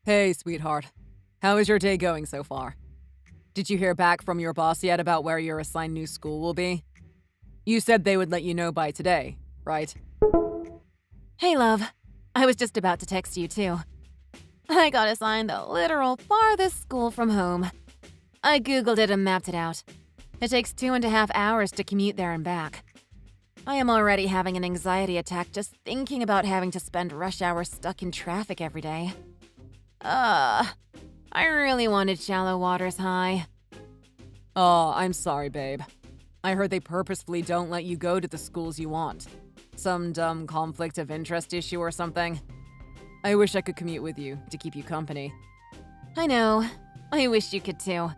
Hey, sweetheart. How is your day going so far? Did you hear back from your boss yet about where your assigned new school will be? You said they would let you know by today, right? Hey, love. I was just about to text you, too. I got assigned the literal farthest school from home. I googled it and mapped it out. It takes 2.5 hours to commute there and back. I am already having an anxiety attack just thinking about having to spend rush hour stuck in traffic every day. I really wanted Shallow Waters High. Oh, I'm sorry, babe. I heard they purposefully don't let you go to the schools you want. Some dumb conflict of interest issue or something. I wish I could commute with you to keep you company. I know. I wish you could too.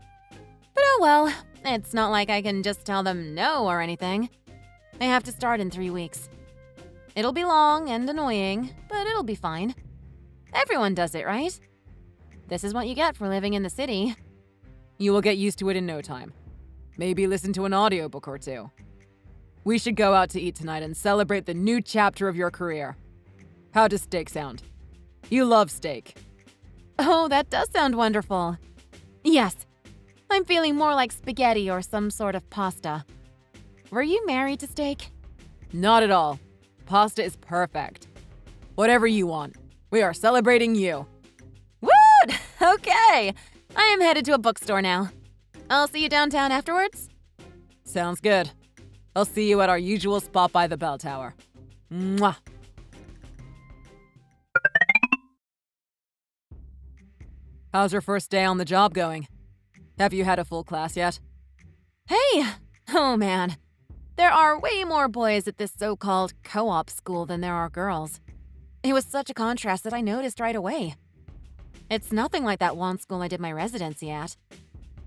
But oh well, it's not like I can just tell them no or anything. I have to start in 3 weeks. It'll be long and annoying, but it'll be fine. Everyone does it, right? This is what you get for living in the city. You will get used to it in no time. Maybe listen to an audiobook or two. We should go out to eat tonight and celebrate the new chapter of your career. How does steak sound? You love steak. Oh, that does sound wonderful. Yes, I'm feeling more like spaghetti or some sort of pasta. Were you married to steak? Not at all. Pasta is perfect. Whatever you want. We are celebrating you. Woot! Okay, I am headed to a bookstore now. I'll see you downtown afterwards. Sounds good. I'll see you at our usual spot by the bell tower. Mwah! How's your first day on the job going? Have you had a full class yet? Hey! Oh man. There are way more boys at this so-called co-op school than there are girls. It was such a contrast that I noticed right away. It's nothing like that one school I did my residency at.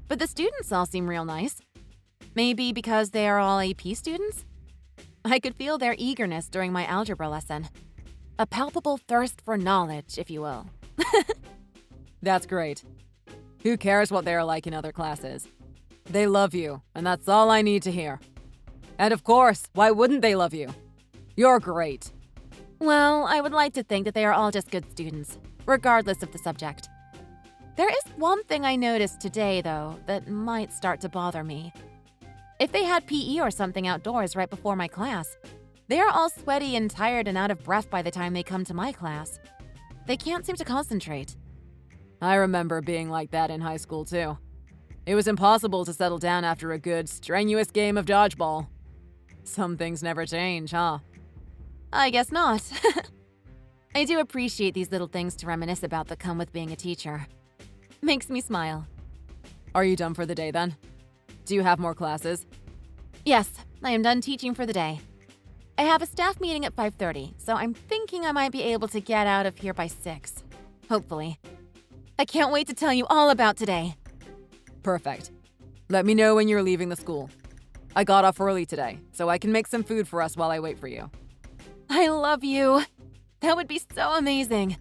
But the students all seem real nice. Maybe because they are all AP students? I could feel their eagerness during my algebra lesson. A palpable thirst for knowledge, if you will. That's great. Who cares what they are like in other classes? They love you, and that's all I need to hear. And of course, why wouldn't they love you? You're great. Well, I would like to think that they are all just good students, regardless of the subject. There is one thing I noticed today, though, that might start to bother me. If they had PE or something outdoors right before my class, they are all sweaty and tired and out of breath by the time they come to my class. They can't seem to concentrate. I remember being like that in high school, too. It was impossible to settle down after a good, strenuous game of dodgeball. Some things never change, huh? I guess not. I do appreciate these little things to reminisce about that come with being a teacher. Makes me smile. Are you done for the day, then? Do you have more classes? Yes, I am done teaching for the day. I have a staff meeting at 5:30, so I'm thinking I might be able to get out of here by 6. Hopefully. I can't wait to tell you all about today. Perfect. Let me know when you're leaving the school. I got off early today, so I can make some food for us while I wait for you. I love you. That would be so amazing.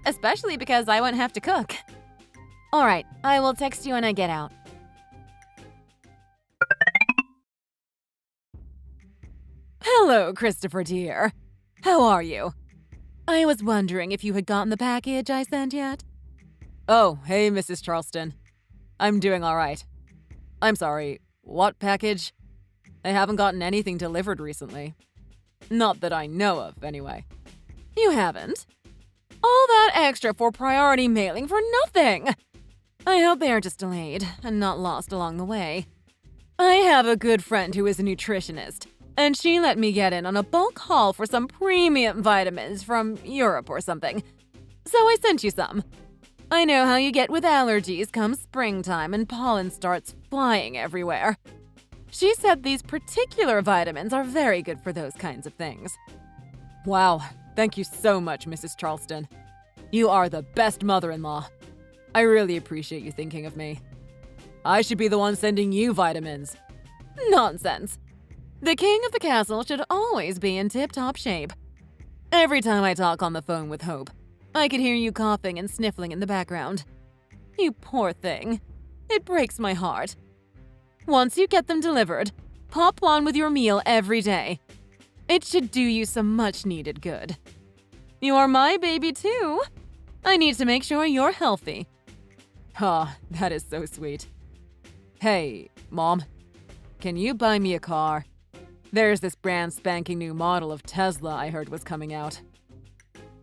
Especially because I won't have to cook. All right, I will text you when I get out. Hello, Christopher dear. How are you? I was wondering if you had gotten the package I sent yet. Oh, hey, Mrs. Charleston. I'm doing all right. I'm sorry, what package? I haven't gotten anything delivered recently. Not that I know of, anyway. You haven't? All that extra for priority mailing for nothing! I hope they are just delayed and not lost along the way. I have a good friend who is a nutritionist, and she let me get in on a bulk haul for some premium vitamins from Europe or something. So I sent you some. I know how you get with allergies come springtime and pollen starts flying everywhere. She said these particular vitamins are very good for those kinds of things. Wow, thank you so much, Mrs. Charleston. You are the best mother-in-law. I really appreciate you thinking of me. I should be the one sending you vitamins. Nonsense. The king of the castle should always be in tip-top shape. Every time I talk on the phone with Hope, I could hear you coughing and sniffling in the background. You poor thing. It breaks my heart. Once you get them delivered, pop one with your meal every day. It should do you some much-needed good. You are my baby, too. I need to make sure you're healthy. Oh, that is so sweet. Hey, Mom, can you buy me a car? There's this brand spanking new model of Tesla I heard was coming out.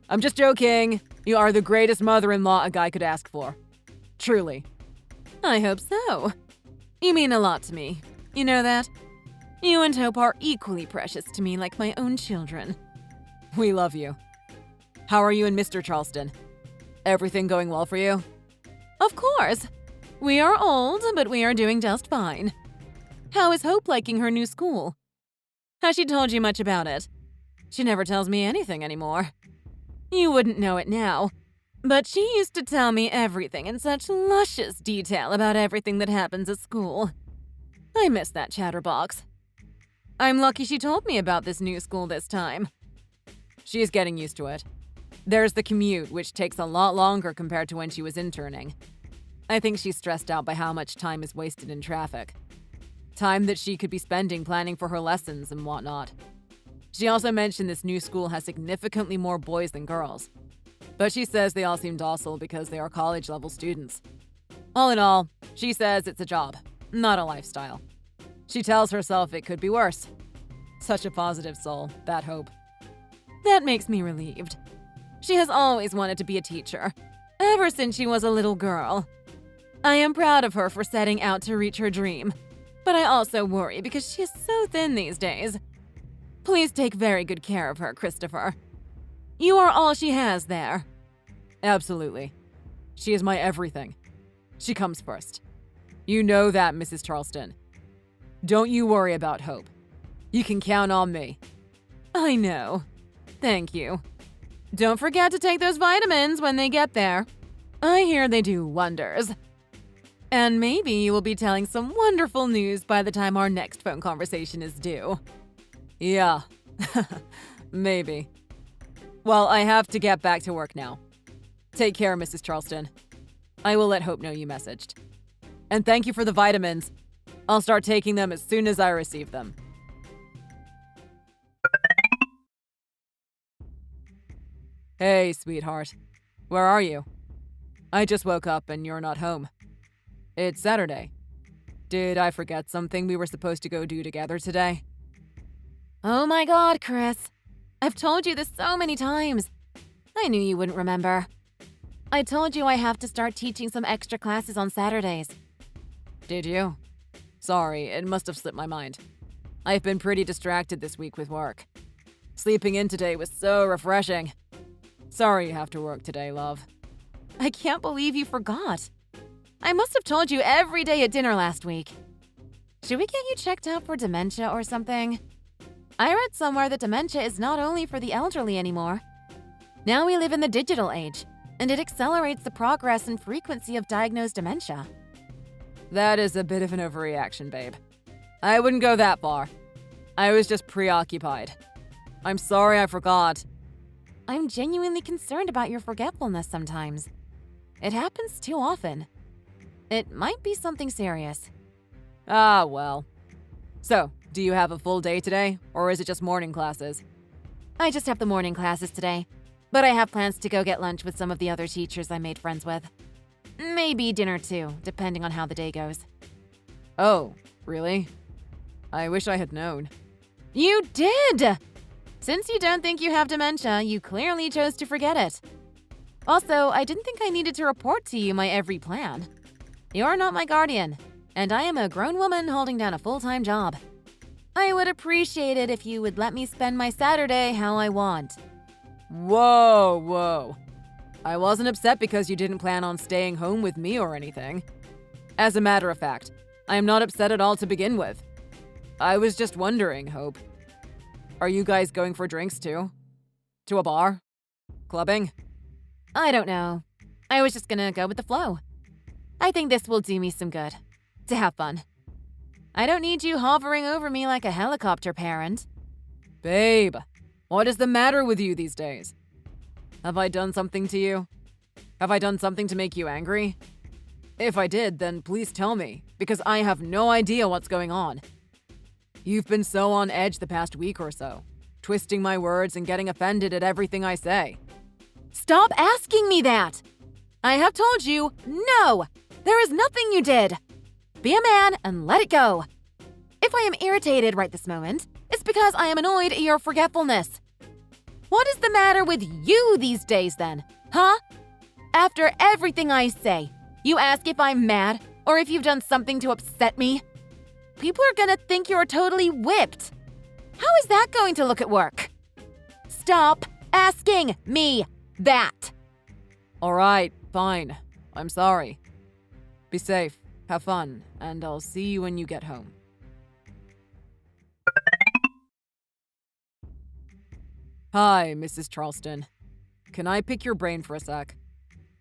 I'm just joking. You are the greatest mother-in-law a guy could ask for. Truly. I hope so. You mean a lot to me. You know that? You and Hope are equally precious to me like my own children. We love you. How are you and Mr. Charleston? Everything going well for you? Of course. We are old, but we are doing just fine. How is Hope liking her new school? Has she told you much about it? She never tells me anything anymore. You wouldn't know it now, but she used to tell me everything in such luscious detail about everything that happens at school. I miss that chatterbox. I'm lucky she told me about this new school this time. She's getting used to it. There's the commute, which takes a lot longer compared to when she was interning. I think she's stressed out by how much time is wasted in traffic. Time that she could be spending planning for her lessons and whatnot. She also mentioned this new school has significantly more boys than girls. But she says they all seem docile because they are college-level students. All in all, she says it's a job, not a lifestyle. She tells herself it could be worse. Such a positive soul, that Hope. That makes me relieved. She has always wanted to be a teacher, ever since she was a little girl. I am proud of her for setting out to reach her dream, but I also worry because she is so thin these days. Please take very good care of her, Christopher. You are all she has there. Absolutely. She is my everything. She comes first. You know that, Mrs. Charleston. Don't you worry about Hope. You can count on me. I know. Thank you. Don't forget to take those vitamins when they get there. I hear they do wonders. And maybe you will be telling some wonderful news by the time our next phone conversation is due. Yeah, maybe. Well, I have to get back to work now. Take care, Mrs. Charleston. I will let Hope know you messaged. And thank you for the vitamins. I'll start taking them as soon as I receive them. Hey, sweetheart. Where are you? I just woke up and you're not home. It's Saturday. Did I forget something we were supposed to go do together today? Oh my God, Chris. I've told you this so many times. I knew you wouldn't remember. I told you I have to start teaching some extra classes on Saturdays. Did you? Sorry, it must have slipped my mind. I've been pretty distracted this week with work. Sleeping in today was so refreshing. Sorry you have to work today, love. I can't believe you forgot. I must have told you every day at dinner last week. Should we get you checked out for dementia or something? I read somewhere that dementia is not only for the elderly anymore. Now we live in the digital age, and it accelerates the progress and frequency of diagnosed dementia. That is a bit of an overreaction, babe. I wouldn't go that far. I was just preoccupied. I'm sorry I forgot. I'm genuinely concerned about your forgetfulness sometimes. It happens too often. It might be something serious. Ah, well. So, do you have a full day today, or is it just morning classes? I just have the morning classes today, but I have plans to go get lunch with some of the other teachers I made friends with. Maybe dinner too, depending on how the day goes. Oh, really? I wish I had known. You did! Since you don't think you have dementia, you clearly chose to forget it. Also, I didn't think I needed to report to you my every plan. You're not my guardian, and I am a grown woman holding down a full-time job. I would appreciate it if you would let me spend my Saturday how I want. Whoa. I wasn't upset because you didn't plan on staying home with me or anything. As a matter of fact, I am not upset at all to begin with. I was just wondering, Hope. Are you guys going for drinks too? To a bar? Clubbing? I don't know. I was just gonna go with the flow. I think this will do me some good. To have fun. I don't need you hovering over me like a helicopter parent. Babe, what is the matter with you these days? Have I done something to you? Have I done something to make you angry? If I did, then please tell me, because I have no idea what's going on. You've been so on edge the past week or so, twisting my words and getting offended at everything I say. Stop asking me that! I have told you, no! There is nothing you did! Be a man and let it go. If I am irritated right this moment, it's because I am annoyed at your forgetfulness. What is the matter with you these days then, huh? After everything I say, you ask if I'm mad or if you've done something to upset me? People are gonna think you're totally whipped. How is that going to look at work? Stop asking me that. All right, fine. I'm sorry. Be safe, have fun, and I'll see you when you get home. Hi, Mrs. Charleston. Can I pick your brain for a sec?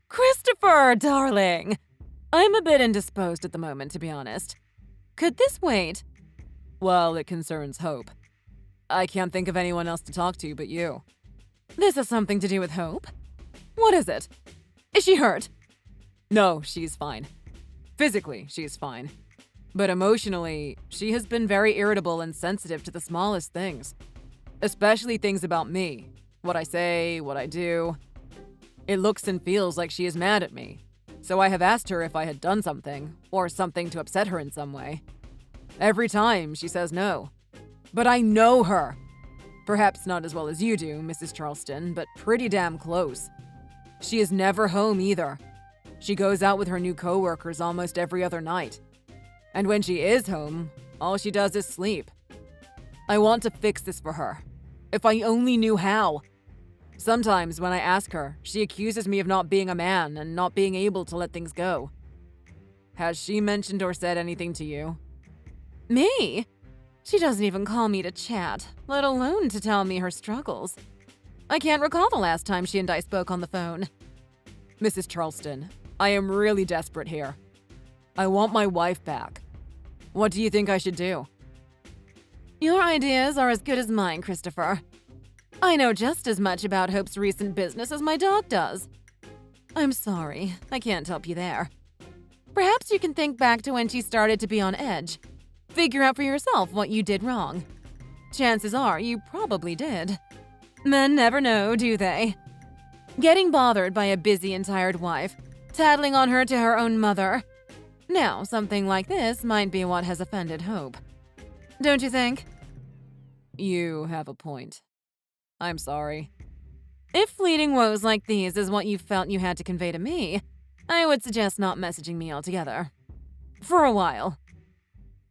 Christopher, darling! I'm a bit indisposed at the moment, to be honest. Could this wait? Well, it concerns Hope. I can't think of anyone else to talk to but you. This has something to do with Hope? What is it? Is she hurt? No, she's fine. Physically, she's fine. But emotionally, she has been very irritable and sensitive to the smallest things. Especially things about me. What I say, what I do. It looks and feels like she is mad at me. So I have asked her if I had done something, or something to upset her in some way. Every time, she says no. But I know her. Perhaps not as well as you do, Mrs. Charleston, but pretty damn close. She is never home either. She goes out with her new coworkers almost every other night. And when she is home, all she does is sleep. I want to fix this for her. If I only knew how. Sometimes when I ask her, she accuses me of not being a man and not being able to let things go. Has she mentioned or said anything to you? Me? She doesn't even call me to chat, let alone to tell me her struggles. I can't recall the last time she and I spoke on the phone. Mrs. Charleston, I am really desperate here. I want my wife back. What do you think I should do? Your ideas are as good as mine, Christopher. I know just as much about Hope's recent business as my dog does. I'm sorry, I can't help you there. Perhaps you can think back to when she started to be on edge. Figure out for yourself what you did wrong. Chances are you probably did. Men never know, do they? Getting bothered by a busy and tired wife, tattling on her to her own mother. Now, something like this might be what has offended Hope. Don't you think? You have a point. I'm sorry. If fleeting woes like these is what you felt you had to convey to me, I would suggest not messaging me altogether. For a while.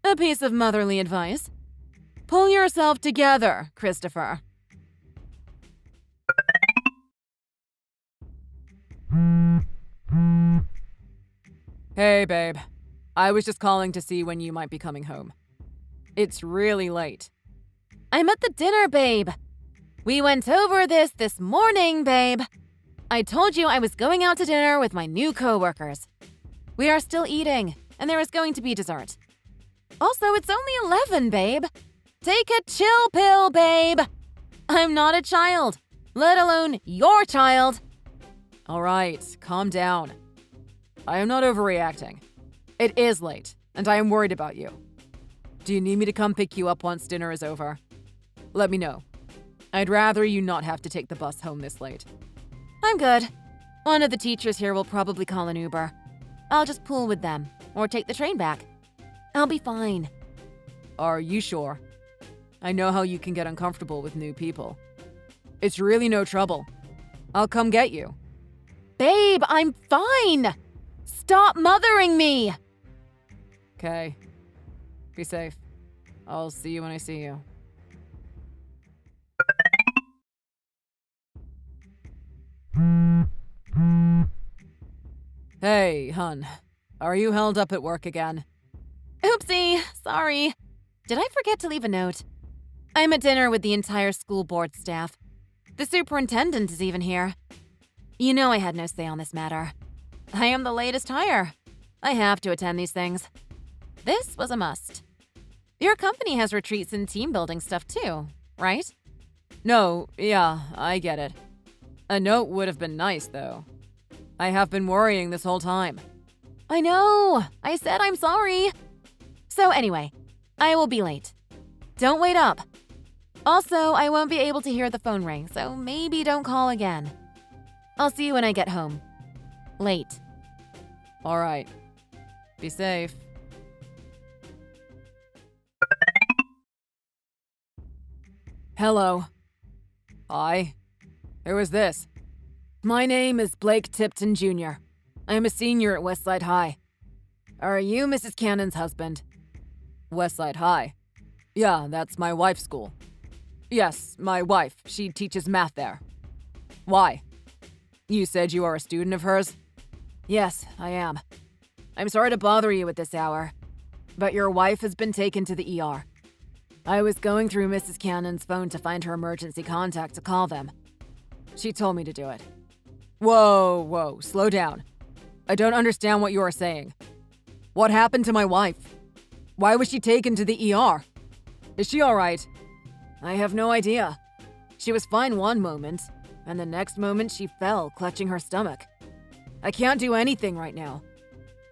A piece of motherly advice. Pull yourself together, Christopher. Hey, babe. I was just calling to see when you might be coming home. It's really late. I'm at the dinner, babe. We went over this morning, babe. I told you I was going out to dinner with my new coworkers. We are still eating, and there is going to be dessert. Also, it's only 11, babe. Take a chill pill, babe. I'm not a child, let alone your child. All right, calm down. I am not overreacting. It is late, and I am worried about you. Do you need me to come pick you up once dinner is over? Let me know. I'd rather you not have to take the bus home this late. I'm good. One of the teachers here will probably call an Uber. I'll just pool with them, or take the train back. I'll be fine. Are you sure? I know how you can get uncomfortable with new people. It's really no trouble. I'll come get you. Babe, I'm fine! Stop mothering me! Okay. Be safe. I'll see you when I see you. Hey, hun. Are you held up at work again? Oopsie, sorry. Did I forget to leave a note? I'm at dinner with the entire school board staff. The superintendent is even here. You know I had no say on this matter. I am the latest hire. I have to attend these things. This was a must. Your company has retreats and team building stuff too, right? No, yeah, I get it. A note would have been nice, though. I have been worrying this whole time. I know. I said I'm sorry. So anyway, I will be late. Don't wait up. Also, I won't be able to hear the phone ring, so maybe don't call again. I'll see you when I get home. Late. All right. Be safe. Hello. Hi. Who is this? My name is Blake Tipton Jr. I am a senior at Westside High. Are you Mrs. Cannon's husband? Westside High? Yeah, that's my wife's school. Yes, my wife. She teaches math there. Why? You said you are a student of hers? Yes, I am. I'm sorry to bother you at this hour, but your wife has been taken to the ER. I was going through Mrs. Cannon's phone to find her emergency contact to call them. She told me to do it. Whoa, slow down. I don't understand what you are saying. What happened to my wife? Why was she taken to the ER? Is she all right? I have no idea. She was fine one moment, and the next moment she fell, clutching her stomach. I can't do anything right now.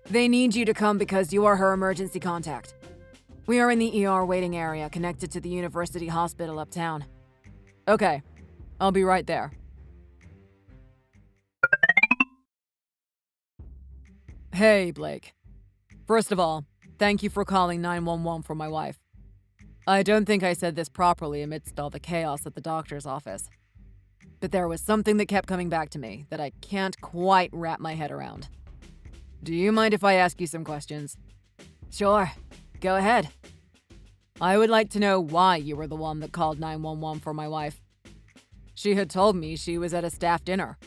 They need you to come because you are her emergency contact. We are in the ER waiting area connected to the University Hospital uptown. Okay, I'll be right there. Hey, Blake. First of all, thank you for calling 911 for my wife. I don't think I said this properly amidst all the chaos at the doctor's office. But there was something that kept coming back to me that I can't quite wrap my head around. Do you mind if I ask you some questions? Sure. Go ahead. I would like to know why you were the one that called 911 for my wife. She had told me she was at a staff dinner.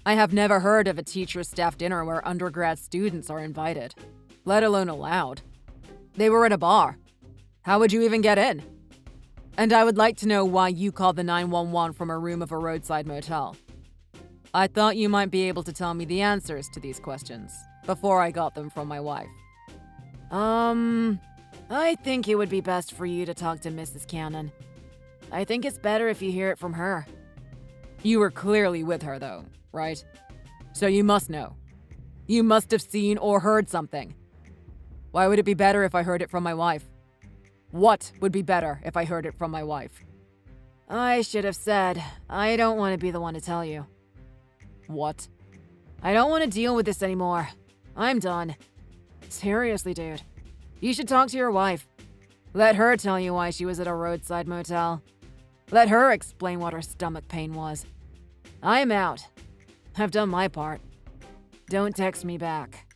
I have never heard of a teacher's staff dinner where undergrad students are invited, let alone allowed. They were at a bar. How would you even get in? And I would like to know why you called the 911 from a room of a roadside motel. I thought you might be able to tell me the answers to these questions before I got them from my wife. I think it would be best for you to talk to Mrs. Cannon. I think it's better if you hear it from her. You were clearly with her, though, right? So you must know. You must have seen or heard something. Why would it be better if I heard it from my wife? What would be better if I heard it from my wife? I should have said, I don't want to be the one to tell you. What? I don't want to deal with this anymore. I'm done. Seriously, dude. You should talk to your wife. Let her tell you why she was at a roadside motel. Let her explain what her stomach pain was. I'm out. I've done my part. Don't text me back.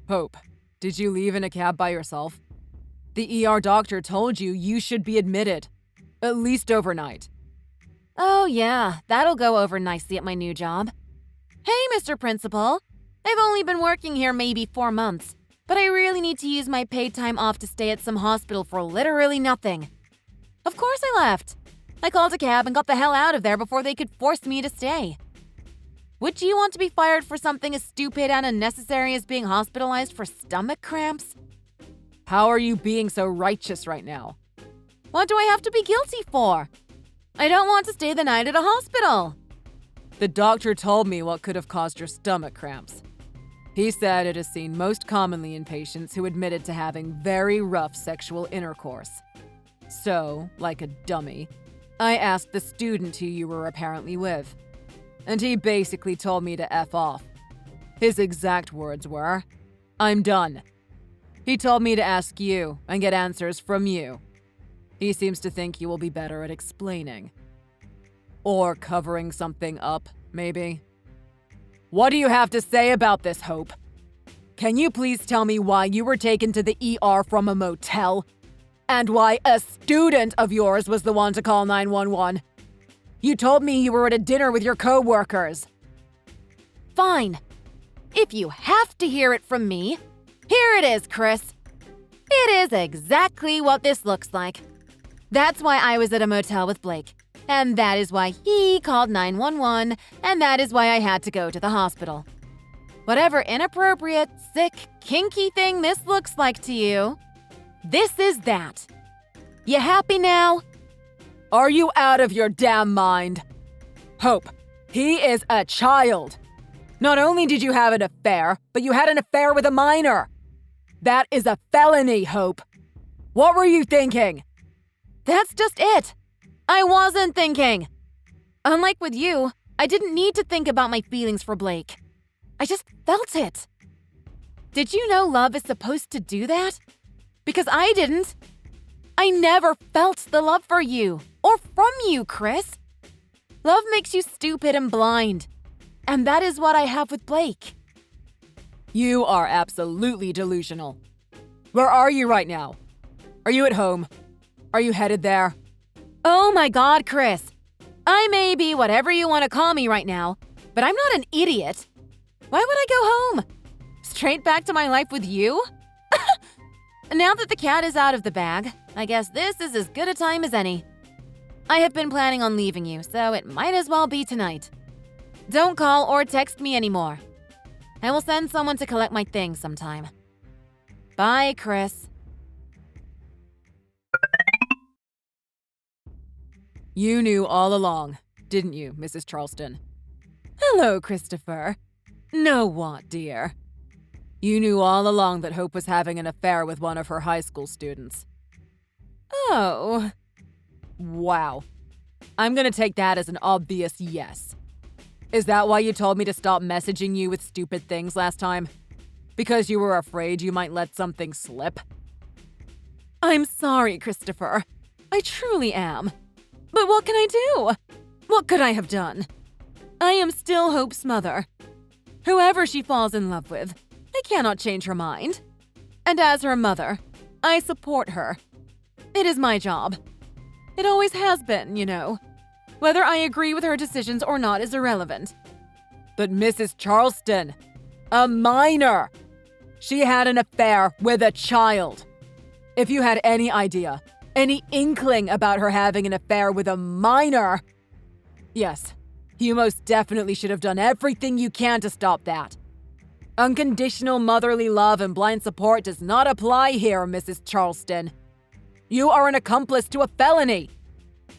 Hope, did you leave in a cab by yourself? The ER doctor told you should be admitted. At least overnight. Oh yeah, that'll go over nicely at my new job. Hey, Mr. Principal. I've only been working here maybe 4 months, but I really need to use my paid time off to stay at some hospital for literally nothing. Of course I left. I called a cab and got the hell out of there before they could force me to stay. Would you want to be fired for something as stupid and unnecessary as being hospitalized for stomach cramps? How are you being so righteous right now? What do I have to be guilty for? I don't want to stay the night at a hospital. The doctor told me what could have caused your stomach cramps. He said it is seen most commonly in patients who admitted to having very rough sexual intercourse. So, like a dummy, I asked the student who you were apparently with, and he basically told me to F off. His exact words were, "I'm done." He told me to ask you and get answers from you. He seems to think you will be better at explaining. Or covering something up, maybe. What do you have to say about this, Hope? Can you please tell me why you were taken to the ER from a motel? And why a student of yours was the one to call 911? You told me you were at a dinner with your co-workers. Fine. If you have to hear it from me, here it is, Chris. It is exactly what this looks like. That's why I was at a motel with Blake. And that is why he called 911, and that is why I had to go to the hospital. Whatever inappropriate, sick, kinky thing this looks like to you, this is that. You happy now? Are you out of your damn mind? Hope, he is a child. Not only did you have an affair, but you had an affair with a minor. That is a felony, Hope. What were you thinking? That's just it. I wasn't thinking. Unlike with you, I didn't need to think about my feelings for Blake. I just felt it. Did you know love is supposed to do that? Because I didn't. I never felt the love for you, or from you, Chris. Love makes you stupid and blind. And that is what I have with Blake. You are absolutely delusional. Where are you right now? Are you at home? Are you headed there? Oh my God, Chris. I may be whatever you want to call me right now, but I'm not an idiot. Why would I go home? Straight back to my life with you? Now that the cat is out of the bag, I guess this is as good a time as any. I have been planning on leaving you, so it might as well be tonight. Don't call or text me anymore. I will send someone to collect my things sometime. Bye, Chris. You knew all along, didn't you, Mrs. Charleston? Hello, Christopher. No what, dear? You knew all along that Hope was having an affair with one of her high school students. Oh. Wow. I'm gonna take that as an obvious yes. Is that why you told me to stop messaging you with stupid things last time? Because you were afraid you might let something slip? I'm sorry, Christopher. I truly am. But what can I do? What could I have done? I am still Hope's mother. Whoever she falls in love with, I cannot change her mind. And as her mother, I support her. It is my job. It always has been, you know. Whether I agree with her decisions or not is irrelevant. But Mrs. Charleston, a minor! She had an affair with a child. If you had any idea, any inkling about her having an affair with a minor, yes, you most definitely should have done everything you can to stop that. Unconditional motherly love and blind support does not apply here, Mrs. Charleston. You are an accomplice to a felony.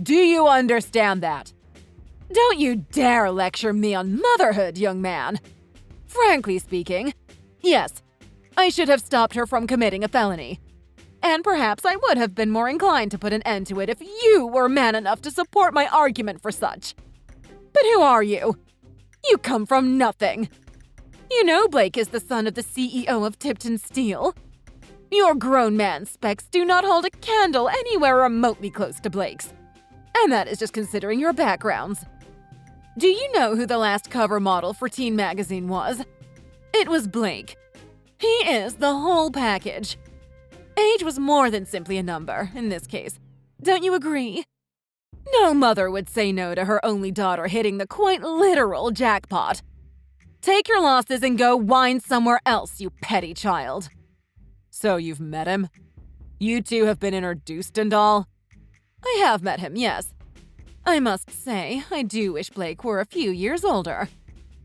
Do you understand that? Don't you dare lecture me on motherhood, young man. Frankly speaking, yes, I should have stopped her from committing a felony. And perhaps I would have been more inclined to put an end to it if you were man enough to support my argument for such. But who are you? You come from nothing. You know Blake is the son of the CEO of Tipton Steel. Your grown man specs do not hold a candle anywhere remotely close to Blake's. And that is just considering your backgrounds. Do you know who the last cover model for Teen Magazine was? It was Blake. He is the whole package. Age was more than simply a number, in this case. Don't you agree? No mother would say no to her only daughter hitting the quite literal jackpot. Take your losses and go whine somewhere else, you petty child. So you've met him? You two have been introduced and all? I have met him, yes. I must say, I do wish Blake were a few years older.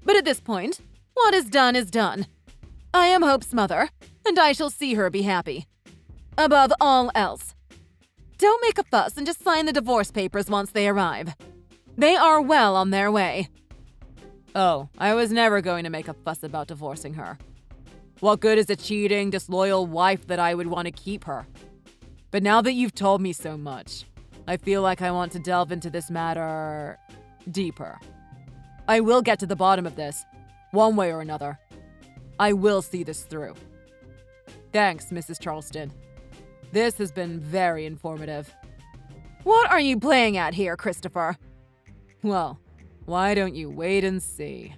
But at this point, what is done is done. I am Hope's mother, and I shall see her be happy. Above all else, don't make a fuss and just sign the divorce papers once they arrive. They are well on their way. Oh, I was never going to make a fuss about divorcing her. What good is a cheating, disloyal wife that I would want to keep her? But now that you've told me so much, I feel like I want to delve into this matter deeper. I will get to the bottom of this, one way or another. I will see this through. Thanks, Mrs. Charleston. This has been very informative. What are you playing at here, Christopher? Well, why don't you wait and see?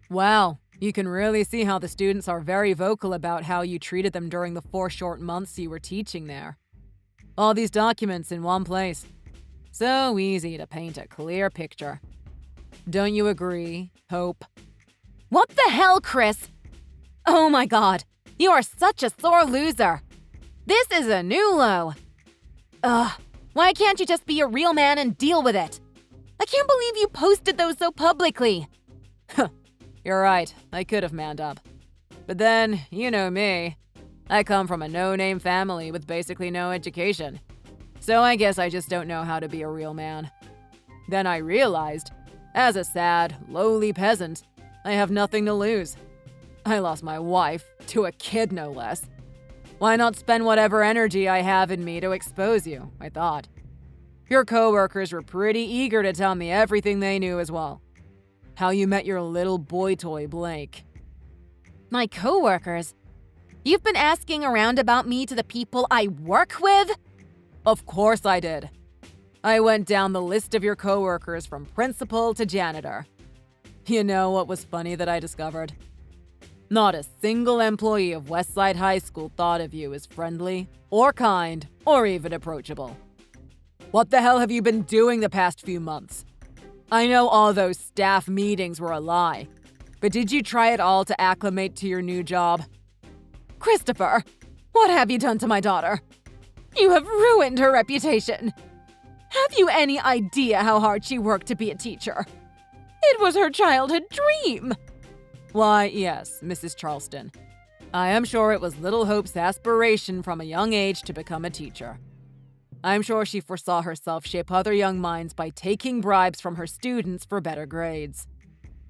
Wow, you can really see how the students are very vocal about how you treated them during the 4 short months you were teaching there. All these documents in one place. So easy to paint a clear picture. Don't you agree, Hope? What the hell, Chris? Oh my God, you are such a sore loser. This is a new low. Ugh, why can't you just be a real man and deal with it? I can't believe you posted those so publicly. You're right, I could have manned up. But then, you know me. I come from a no-name family with basically no education. So I guess I just don't know how to be a real man. Then I realized, as a sad, lowly peasant, I have nothing to lose. I lost my wife, to a kid no less. Why not spend whatever energy I have in me to expose you, I thought. Your coworkers were pretty eager to tell me everything they knew as well. How you met your little boy toy, Blake. My coworkers? You've been asking around about me to the people I work with? Of course I did. I went down the list of your coworkers from principal to janitor. You know what was funny that I discovered? Not a single employee of Westside High School thought of you as friendly, or kind, or even approachable. What the hell have you been doing the past few months? I know all those staff meetings were a lie, but did you try at all to acclimate to your new job? Christopher, what have you done to my daughter? You have ruined her reputation. Have you any idea how hard she worked to be a teacher? It was her childhood dream. Why, yes, Mrs. Charleston. I am sure it was little Hope's aspiration from a young age to become a teacher. I'm sure she foresaw herself shape other young minds by taking bribes from her students for better grades.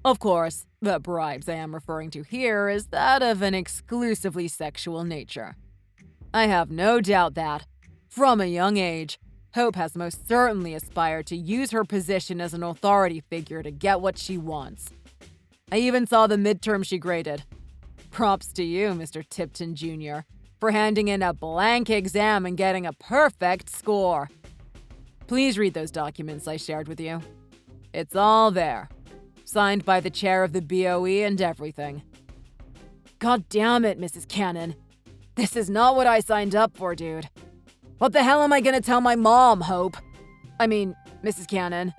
Of course, the bribes I am referring to here is that of an exclusively sexual nature. I have no doubt that, from a young age, Hope has most certainly aspired to use her position as an authority figure to get what she wants. I even saw the midterm she graded. Props to you, Mr. Tipton Jr., for handing in a blank exam and getting a perfect score. Please read those documents I shared with you. It's all there. Signed by the chair of the BOE and everything. God damn it, Mrs. Cannon. This is not what I signed up for, dude. What the hell am I gonna tell my mom, Hope? I mean, Mrs. Cannon.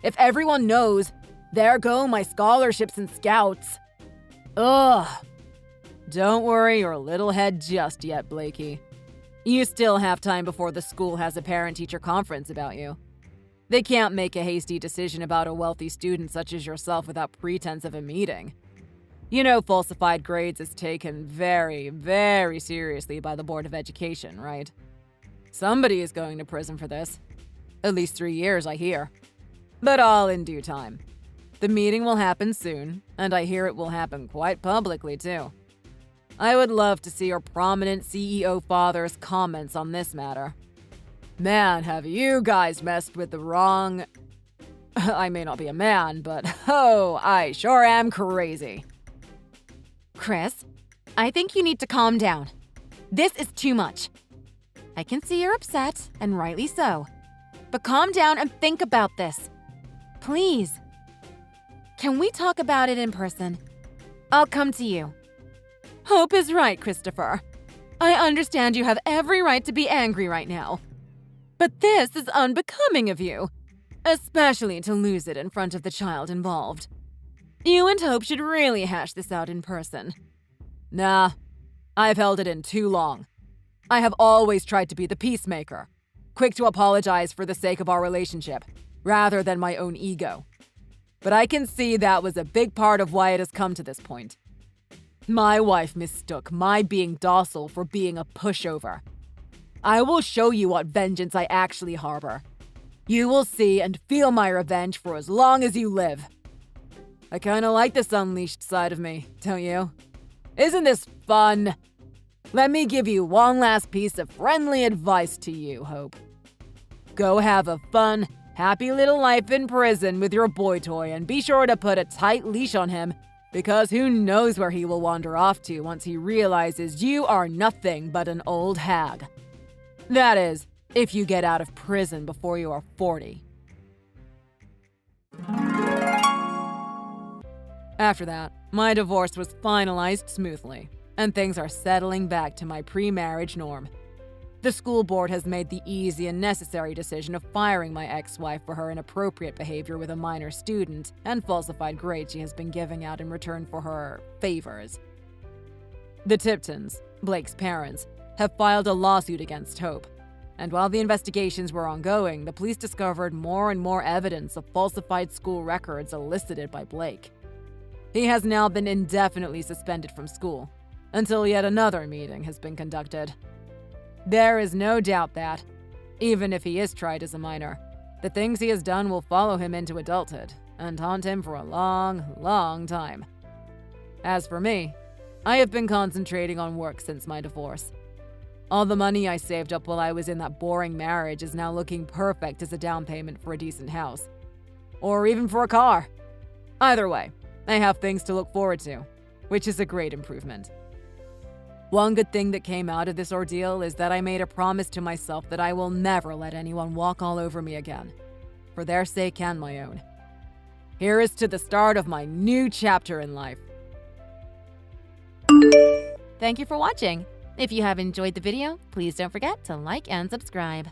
If everyone knows, there go my scholarships and scouts. Ugh. Don't worry your little head just yet, Blakey. You still have time before the school has a parent-teacher conference about you. They can't make a hasty decision about a wealthy student such as yourself without pretense of a meeting. You know falsified grades is taken very, very seriously by the Board of Education, right? Somebody is going to prison for this. At least 3 years, I hear. But all in due time. The meeting will happen soon, and I hear it will happen quite publicly, too. I would love to see your prominent CEO father's comments on this matter. Man, have you guys messed with the wrong... I may not be a man, but oh, I sure am crazy. Chris, I think you need to calm down. This is too much. I can see you're upset, and rightly so. But calm down and think about this. Please. Can we talk about it in person? I'll come to you. Hope is right, Christopher. I understand you have every right to be angry right now. But this is unbecoming of you, especially to lose it in front of the child involved. You and Hope should really hash this out in person. Nah, I've held it in too long. I have always tried to be the peacemaker, quick to apologize for the sake of our relationship, rather than my own ego. But I can see that was a big part of why it has come to this point. My wife mistook my being docile for being a pushover. I will show you what vengeance I actually harbor. You will see and feel my revenge for as long as you live. I kinda like this unleashed side of me, don't you? Isn't this fun? Let me give you one last piece of friendly advice to you, Hope. Go have a fun, happy little life in prison with your boy toy and be sure to put a tight leash on him, because who knows where he will wander off to once he realizes you are nothing but an old hag. That is, if you get out of prison before you are 40. After that, my divorce was finalized smoothly, and things are settling back to my pre-marriage norm. The school board has made the easy and necessary decision of firing my ex-wife for her inappropriate behavior with a minor student and falsified grades she has been giving out in return for her favors. The Tiptons, Blake's parents, have filed a lawsuit against Hope, and while the investigations were ongoing, the police discovered more and more evidence of falsified school records elicited by Blake. He has now been indefinitely suspended from school, until yet another meeting has been conducted. There is no doubt that, even if he is tried as a minor, the things he has done will follow him into adulthood, and haunt him for a long, long time. As for me, I have been concentrating on work since my divorce. All the money I saved up while I was in that boring marriage is now looking perfect as a down payment for a decent house. Or even for a car. Either way, I have things to look forward to, which is a great improvement. One good thing that came out of this ordeal is that I made a promise to myself that I will never let anyone walk all over me again, for their sake and my own. Here is to the start of my new chapter in life. Thank you for watching. If you have enjoyed the video, please don't forget to like and subscribe.